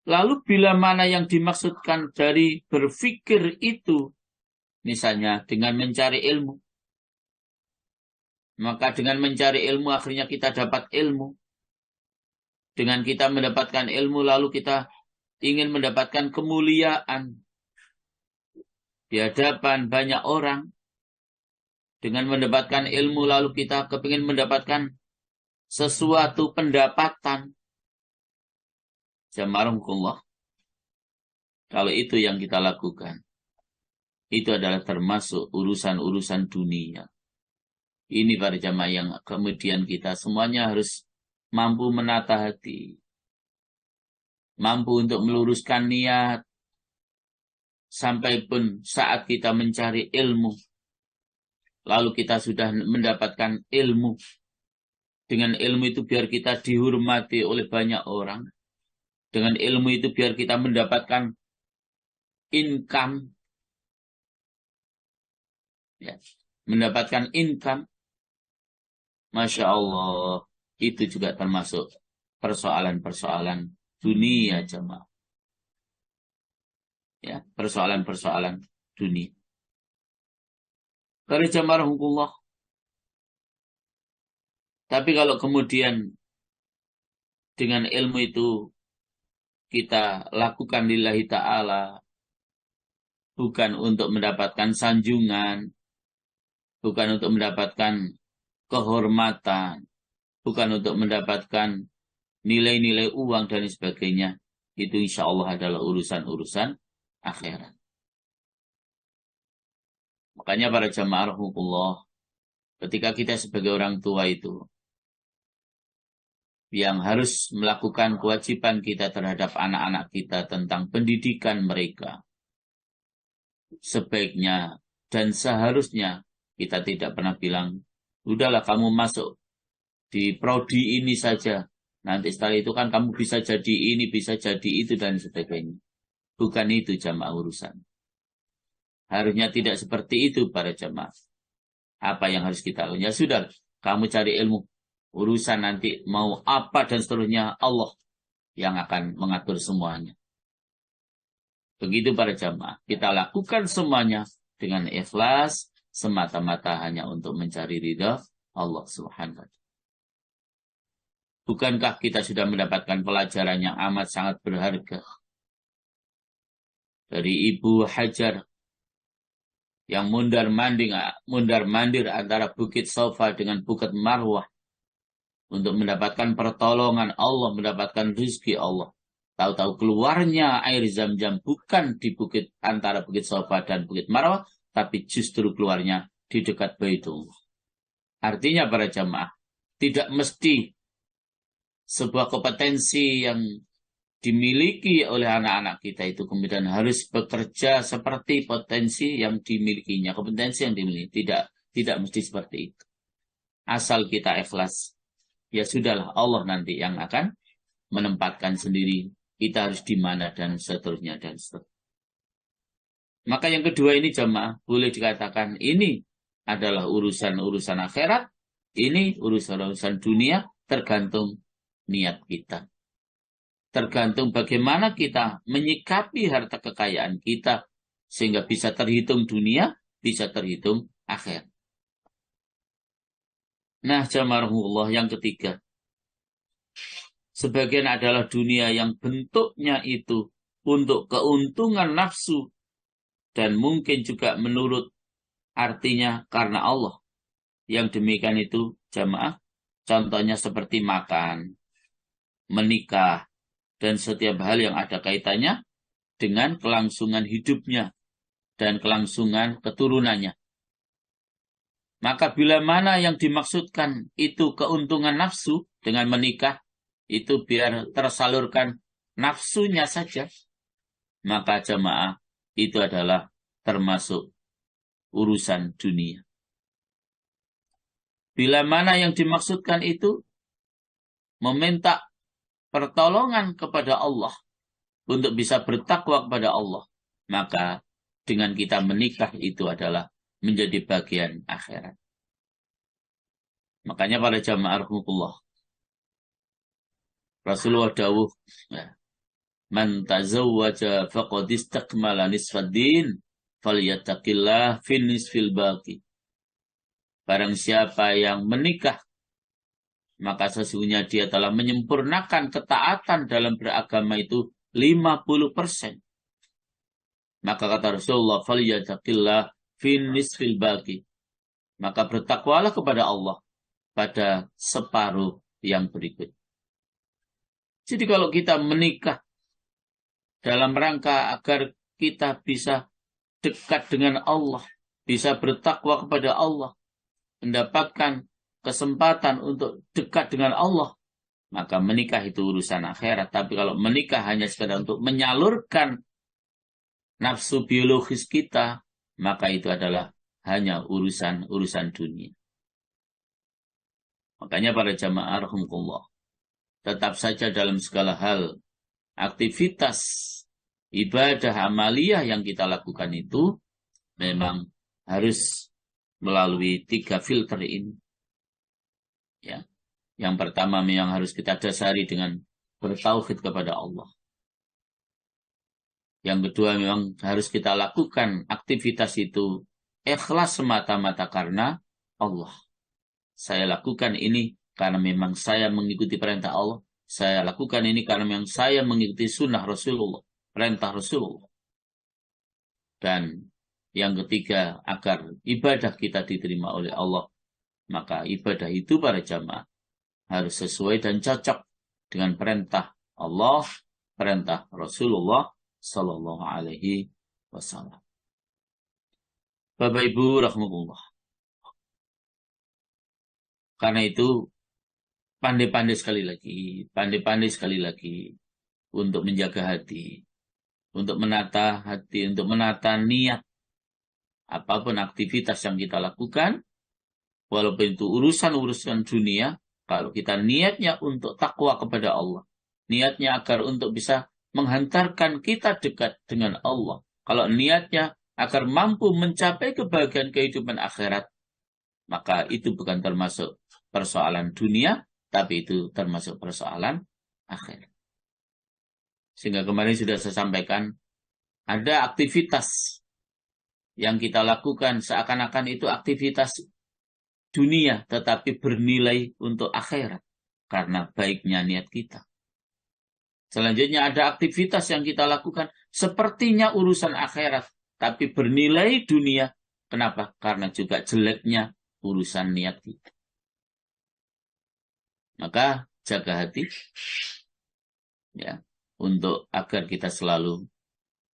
S1: Lalu bila mana yang dimaksudkan dari berfikir itu, misalnya dengan mencari ilmu, maka dengan mencari ilmu akhirnya kita dapat ilmu. Dengan kita mendapatkan ilmu lalu kita ingin mendapatkan kemuliaan di hadapan banyak orang. Dengan mendapatkan ilmu lalu kita kepingin mendapatkan sesuatu pendapatan. Jamarumkullah. Kalau itu yang kita lakukan, itu adalah termasuk urusan-urusan dunia. Ini para jamaah yang kemudian kita semuanya harus mampu menata hati, mampu untuk meluruskan niat, sampai pun saat kita mencari ilmu, lalu kita sudah mendapatkan ilmu. Dengan ilmu itu biar kita dihormati oleh banyak orang. Dengan ilmu itu biar kita mendapatkan income. Ya, mendapatkan income. Masya Allah. Itu juga termasuk persoalan-persoalan dunia jemaah. Ya, persoalan-persoalan dunia. Para jemaah rahimahullah. Tapi kalau kemudian dengan ilmu itu kita lakukan lillahi ta'ala, bukan untuk mendapatkan sanjungan, bukan untuk mendapatkan kehormatan, bukan untuk mendapatkan nilai-nilai uang dan sebagainya, itu insya Allah adalah urusan-urusan akhirat. Makanya para jamaah rahimahullah, ketika kita sebagai orang tua itu yang harus melakukan kewajiban kita terhadap anak-anak kita tentang pendidikan mereka, sebaiknya dan seharusnya kita tidak pernah bilang, udahlah kamu masuk di prodi ini saja, nanti setelah itu kan kamu bisa jadi ini, bisa jadi itu dan sebagainya. Bukan itu jamaah urusan. Harusnya tidak seperti itu para jamaah. Apa yang harus kita lakukan? Ya sudah, kamu cari ilmu. Urusan nanti mau apa dan seterusnya Allah yang akan mengatur semuanya. Begitu para jamaah. Kita lakukan semuanya dengan ikhlas, semata-mata hanya untuk mencari ridha Allah Subhanahu wa ta'ala. Bukankah kita sudah mendapatkan pelajaran yang amat sangat berharga dari Ibu Hajar yang mundar-mandir antara Bukit Safa dengan Bukit Marwah untuk mendapatkan pertolongan Allah, mendapatkan rezeki Allah. Tahu-tahu keluarnya air Zam-Zam bukan di bukit antara Bukit Safa dan Bukit Marwah, tapi justru keluarnya di dekat Baitullah. Artinya para jamaah, tidak mesti sebuah kompetensi yang dimiliki oleh anak-anak kita itu kemudian harus bekerja seperti potensi yang dimilikinya, kompetensi yang dimiliki. Tidak mesti seperti itu. Asal kita ikhlas, ya sudahlah, Allah nanti yang akan menempatkan sendiri kita harus di mana dan seterusnya dan seterusnya. Maka yang kedua ini jamaah boleh dikatakan ini adalah urusan-urusan akhirat, ini urusan-urusan dunia, tergantung niat kita. Tergantung bagaimana kita menyikapi harta kekayaan kita sehingga bisa terhitung dunia, bisa terhitung akhirat. Nah, jamaahullah yang ketiga. Sebagian adalah dunia yang bentuknya itu untuk keuntungan nafsu dan mungkin juga menurut artinya karena Allah. Yang demikian itu jamaah, contohnya seperti makan, menikah, dan setiap hal yang ada kaitannya dengan kelangsungan hidupnya dan kelangsungan keturunannya. Maka bila mana yang dimaksudkan itu keuntungan nafsu dengan menikah, itu biar tersalurkan nafsunya saja, maka jamaah itu adalah termasuk urusan dunia. Bila mana yang dimaksudkan itu meminta pertolongan kepada Allah untuk bisa bertakwa kepada Allah, maka dengan kita menikah itu adalah menjadi bagian akhirat. Makanya para jamaah rahmatullah, Rasulullah dawuh, man tazawwaja faqad istakmala nisfad din falyattaqillah fin nisfil baqi. Barang siapa yang menikah, maka sesungguhnya dia telah menyempurnakan ketaatan dalam beragama itu 50%. Maka kata Rasulullah, falyattaqillah fin nisfil baqi. Maka bertakwalah kepada Allah pada separuh yang berikut. Jadi kalau kita menikah dalam rangka agar kita bisa dekat dengan Allah, bisa bertakwa kepada Allah, mendapatkan kesempatan untuk dekat dengan Allah, maka menikah itu urusan akhirat. Tapi kalau menikah hanya sekedar untuk menyalurkan nafsu biologis kita, maka itu adalah hanya urusan dunia. Makanya para jamaah rahimakumullah, tetap saja dalam segala hal, aktivitas ibadah amaliyah yang kita lakukan itu memang harus melalui 3 filter ini. Ya. Yang pertama yang harus kita dasari dengan bertauhid kepada Allah. Yang kedua memang harus kita lakukan aktivitas itu ikhlas semata-mata karena Allah. Saya lakukan ini karena memang saya mengikuti perintah Allah. Saya lakukan ini karena memang saya mengikuti sunnah Rasulullah, perintah Rasulullah. Dan yang ketiga, agar ibadah kita diterima oleh Allah, maka ibadah itu para jamaah harus sesuai dan cocok dengan perintah Allah, perintah Rasulullah Sallallahu Alaihi Wasallam. Bapak Ibu rahmatullah. Karena itu pandai-pandai sekali lagi untuk menjaga hati, untuk menata hati, untuk menata niat. Apapun aktivitas yang kita lakukan, walaupun itu urusan-urusan dunia, kalau kita niatnya untuk takwa kepada Allah, niatnya agar untuk bisa menghantarkan kita dekat dengan Allah, kalau niatnya agar mampu mencapai kebahagiaan kehidupan akhirat, maka itu bukan termasuk persoalan dunia, tapi itu termasuk persoalan akhirat. Sehingga kemarin sudah saya sampaikan, ada aktivitas yang kita lakukan seakan-akan itu aktivitas dunia, tetapi bernilai untuk akhirat karena baiknya niat kita. Selanjutnya ada aktivitas yang kita lakukan sepertinya urusan akhirat, tapi bernilai dunia. Kenapa? Karena juga jeleknya urusan niat kita. Maka jaga hati ya, untuk agar kita selalu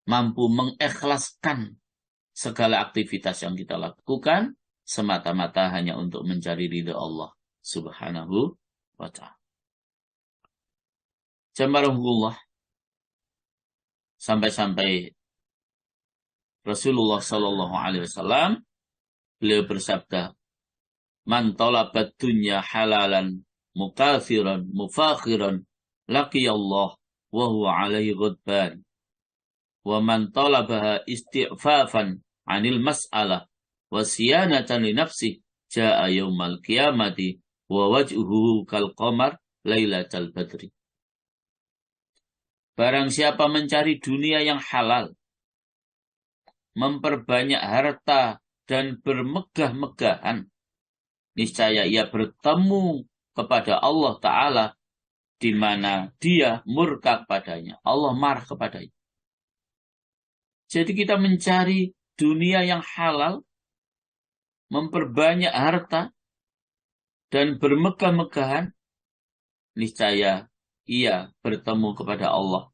S1: mampu mengikhlaskan segala aktivitas yang kita lakukan semata-mata hanya untuk mencari ridha Allah Subhanahu wa ta'ala. Jamaahullah, sampai-sampai Rasulullah Sallallahu Alaihi Wasallam beliau bersabda, "Man talabat dunya halalan mukathiran mufakhiran laqiyallah wa huwa alaihi ghadban wa man talabaha isti'fafan 'anil mas'alah wa siyanatan li nafsihi jaa'a yaumal qiyamati wa wajhuhu kal qamar lailatal badri." Barang siapa mencari dunia yang halal, memperbanyak harta dan bermegah-megahan, niscaya ia bertemu kepada Allah Ta'ala di mana dia murka kepadanya. Allah marah kepadanya. Jadi kita mencari dunia yang halal, memperbanyak harta, dan bermegah-megahan, niscaya ia bertemu kepada Allah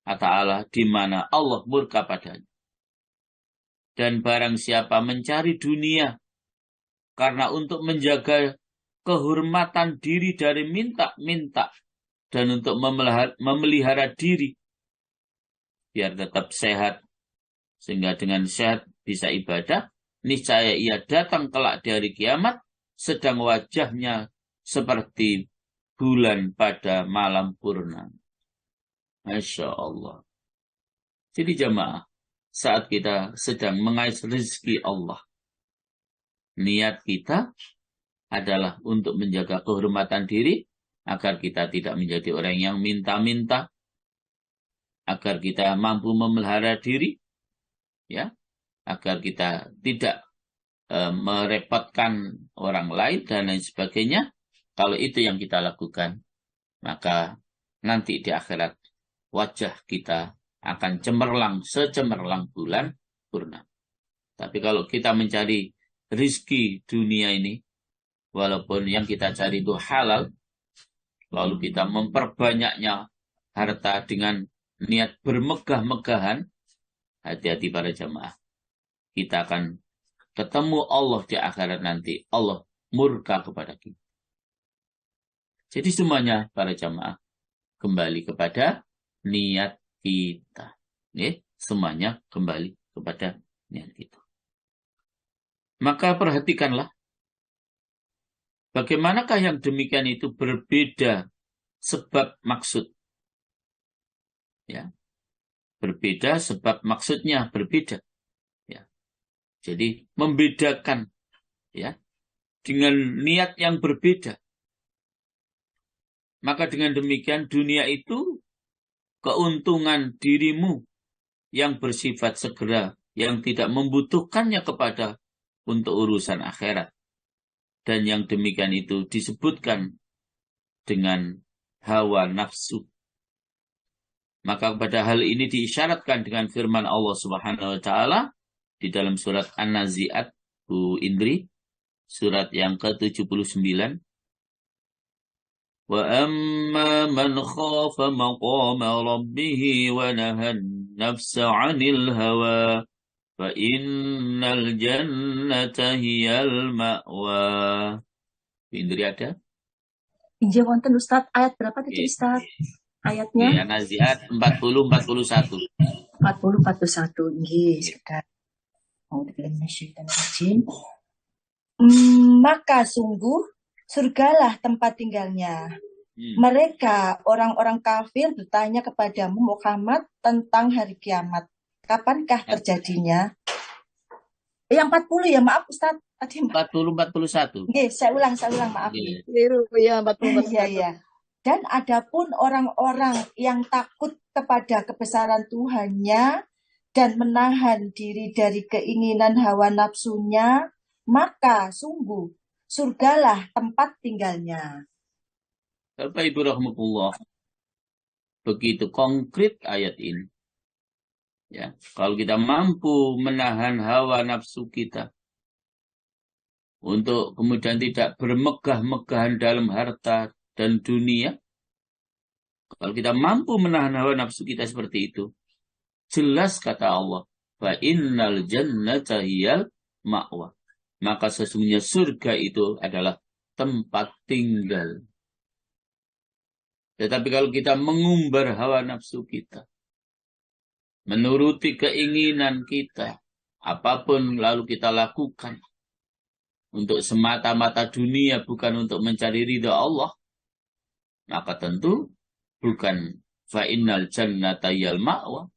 S1: Ta'ala di mana Allah murka padanya. Dan barang siapa mencari dunia karena untuk menjaga kehormatan diri dari minta-minta dan untuk memelihara diri biar tetap sehat, sehingga dengan sehat bisa ibadah, niscaya ia datang kelak dari kiamat sedang wajahnya seperti bulan pada malam purnama. Masya Allah. Jadi jamaah, saat kita sedang mengais rezeki Allah, niat kita adalah untuk menjaga kehormatan diri, agar kita tidak menjadi orang yang minta-minta, agar kita mampu memelihara diri, ya, agar kita tidak merepotkan orang lain dan lain sebagainya. Kalau itu yang kita lakukan, maka nanti di akhirat wajah kita akan cemerlang secemerlang bulan purnama. Tapi kalau kita mencari rizki dunia ini, walaupun yang kita cari itu halal, lalu kita memperbanyaknya harta dengan niat bermegah-megahan, hati-hati para jamaah. Kita akan ketemu Allah di akhirat nanti. Allah murka kepada kita. Jadi semuanya para jamaah kembali kepada niat kita. Semuanya kembali kepada niat kita. Maka perhatikanlah bagaimanakah yang demikian itu berbeda sebab maksud. Ya. Berbeda sebab maksudnya berbeda. Ya. Jadi membedakan ya dengan niat yang berbeda. Maka dengan demikian dunia itu keuntungan dirimu yang bersifat segera, yang tidak membutuhkannya kepada untuk urusan akhirat. Dan yang demikian itu disebutkan dengan hawa nafsu. Maka pada hal ini diisyaratkan dengan firman Allah Subhanahu wa taala di dalam surat An-Nazi'at, Bu Indri, surat yang ke-79. Wa amma man khafa maqama rabbih wa nahan nafsa 'anil hawa fa innal jannata hiyal ma'wa. Bu Indri ada?
S2: Injil wonten Ustaz, ayat berapa tadi Ustaz? Ayatnya?
S1: Ya, Naziat 40-41.
S2: 40-41. Nggih, sekedar. Maka sungguh surgalah tempat tinggalnya. Mereka orang-orang kafir bertanya kepadamu Muhammad tentang hari kiamat. Kapankah terjadinya? Yang 40 ya, maaf Ustaz.
S1: 40-41.
S2: Nggih, saya ulang maaf.
S3: Keliru ya, 40-41.
S2: Iya. Dan adapun orang-orang yang takut kepada kebesaran Tuhannya dan menahan diri dari keinginan hawa nafsunya, maka sungguh surgalah tempat tinggalnya.
S1: Bapak Ibu rahmatullah, begitu konkret ayat ini. Ya, kalau kita mampu menahan hawa nafsu kita untuk kemudian tidak bermegah-megahan dalam harta dan dunia, kalau kita mampu menahan hawa nafsu kita seperti itu, jelas kata Allah, fa innal jannata hiyal ma'wa. Maka sesungguhnya surga itu adalah tempat tinggal. Tetapi kalau kita mengumbar hawa nafsu kita, menuruti keinginan kita, apapun lalu kita lakukan untuk semata-mata dunia, bukan untuk mencari ridha Allah, maka tentu bukan fa innal jannata hiyal ma'wa.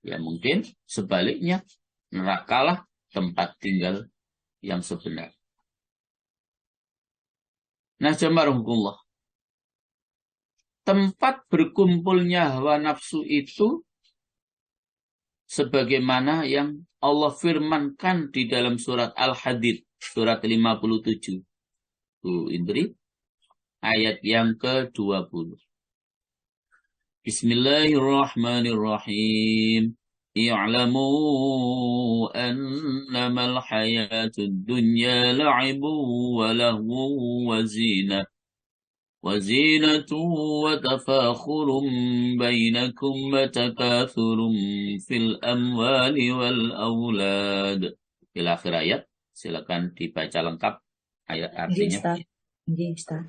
S1: Ya mungkin sebaliknya, nerakalah tempat tinggal yang sebenar. Nah, jamaah, tempat berkumpulnya hawa nafsu itu sebagaimana yang Allah firmankan di dalam surat Al-Hadid, surat 57. Bu Indri, ayat yang ke-20. Bismillahirrahmanirrahim. I'lamu annamal hayatud dunya la'ibu wa lahu wa zinah. وزينة وتفاخر بينكم وتكاثر في الأموال والأولاد. Ila akhir ayat, silakan dibaca lengkap ayat artinya.
S2: Ustaz.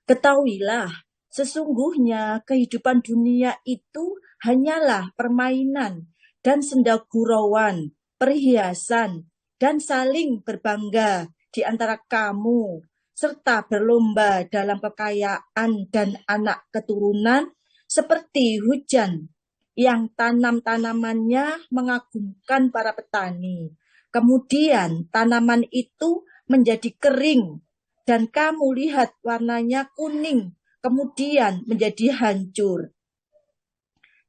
S2: Ketahuilah, sesungguhnya kehidupan dunia itu hanyalah permainan dan senda gurauan, perhiasan, dan saling berbangga di antara kamu, serta berlomba dalam kekayaan dan anak keturunan seperti hujan yang tanam-tanamannya mengagumkan para petani. Kemudian tanaman itu menjadi kering dan kamu lihat warnanya kuning, kemudian menjadi hancur.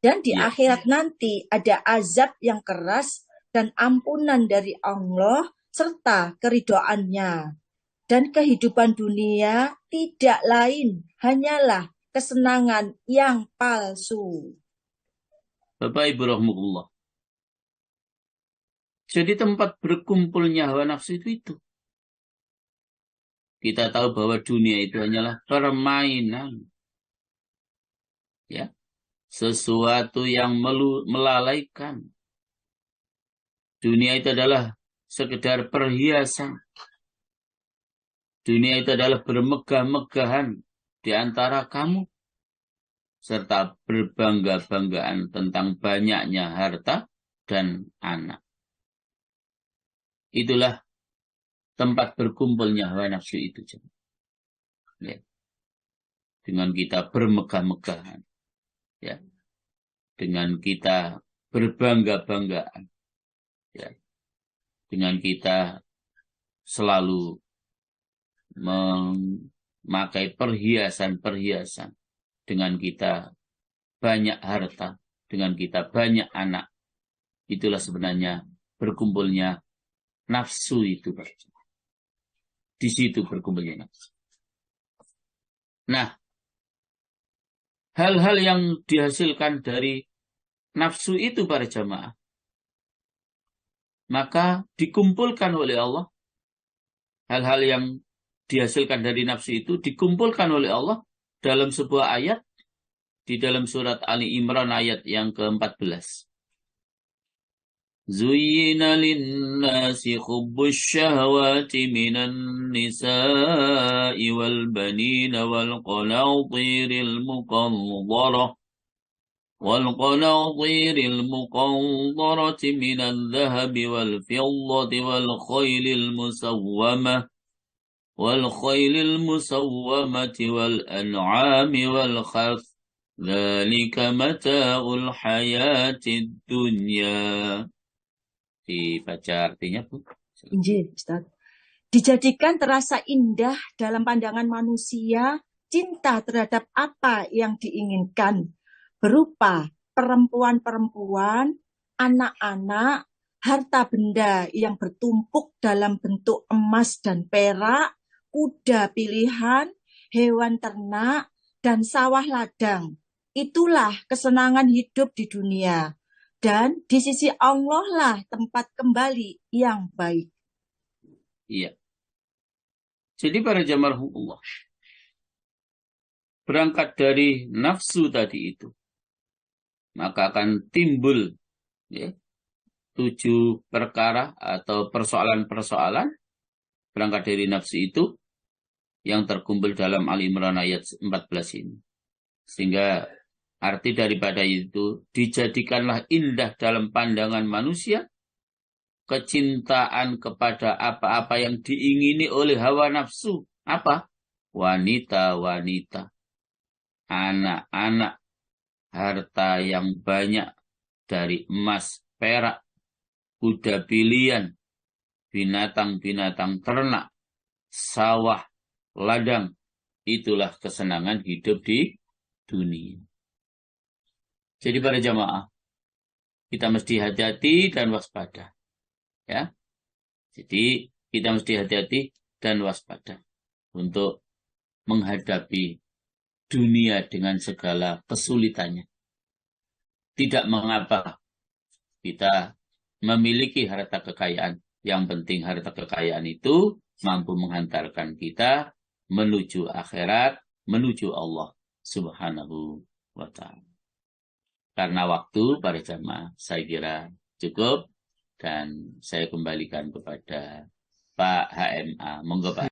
S2: Dan di akhirat nanti ada azab yang keras dan ampunan dari Allah serta keridhoannya. Dan kehidupan dunia tidak lain hanyalah kesenangan yang palsu.
S1: Bapak Ibu rahmatullah. Jadi tempat berkumpulnya hawa nafsu itu. Kita tahu bahwa dunia itu hanyalah permainan. Ya. Sesuatu yang melalaikan. Dunia itu adalah sekedar perhiasan. Dunia itu adalah bermegah-megahan di antara kamu, serta berbangga-banggaan tentang banyaknya harta dan anak. itulah tempat berkumpulnya hawa nafsu itu. Ya. Dengan kita bermegah-megahan. Ya. Dengan kita berbangga-banggaan. Ya. Dengan kita selalu memakai perhiasan-perhiasan. Dengan kita banyak harta. Dengan kita banyak anak. Itulah sebenarnya berkumpulnya nafsu itu. Di situ berkumpulnya nafsu. Nah, hal-hal yang dihasilkan dari nafsu itu para jamaah, maka dikumpulkan oleh Allah. Hal-hal yang dihasilkan dari nafsu itu dikumpulkan oleh Allah dalam sebuah ayat di dalam surat Ali Imran ayat yang ke-14. Zuyyina lin-nasi hubbus syahawati minan nisa'i wal banina wal qanatiril muqantarah والقناطير المقنطرة من الذهب والفضة والخيل المسومة والأنعام والحرث ذلك متاع الحياة الدنيا. Dibaca artinya, Bu.
S2: Injil, Ustaz. Dijadikan terasa indah dalam pandangan manusia cinta terhadap apa yang diinginkan, berupa perempuan-perempuan, anak-anak, harta benda yang bertumpuk dalam bentuk emas dan perak, kuda pilihan, hewan ternak, dan sawah ladang. Itulah kesenangan hidup di dunia. Dan di sisi Allah lah tempat kembali yang baik.
S1: Iya. Jadi para jamaah Allah, berangkat dari nafsu tadi itu, maka akan timbul 7 perkara atau persoalan-persoalan berangkat dari nafsu itu yang terkumpul dalam Ali Imran ayat 14 ini. Sehingga arti daripada itu, dijadikanlah indah dalam pandangan manusia kecintaan kepada apa-apa yang diingini oleh hawa nafsu. Apa? Wanita-wanita, anak-anak, harta yang banyak dari emas, perak, kuda pilihan, binatang-binatang ternak, sawah, ladang. Itulah kesenangan hidup di dunia. Jadi para jamaah, kita mesti hati-hati dan waspada. Ya. Jadi kita mesti hati-hati dan waspada untuk menghadapi dunia dengan segala kesulitannya. Tidak mengapa kita memiliki harta kekayaan. Yang penting harta kekayaan itu mampu menghantarkan kita menuju akhirat, menuju Allah Subhanahu wa ta'ala. Karena waktu para jamaah saya kira cukup dan saya kembalikan kepada Pak HMA. Monggo Pak.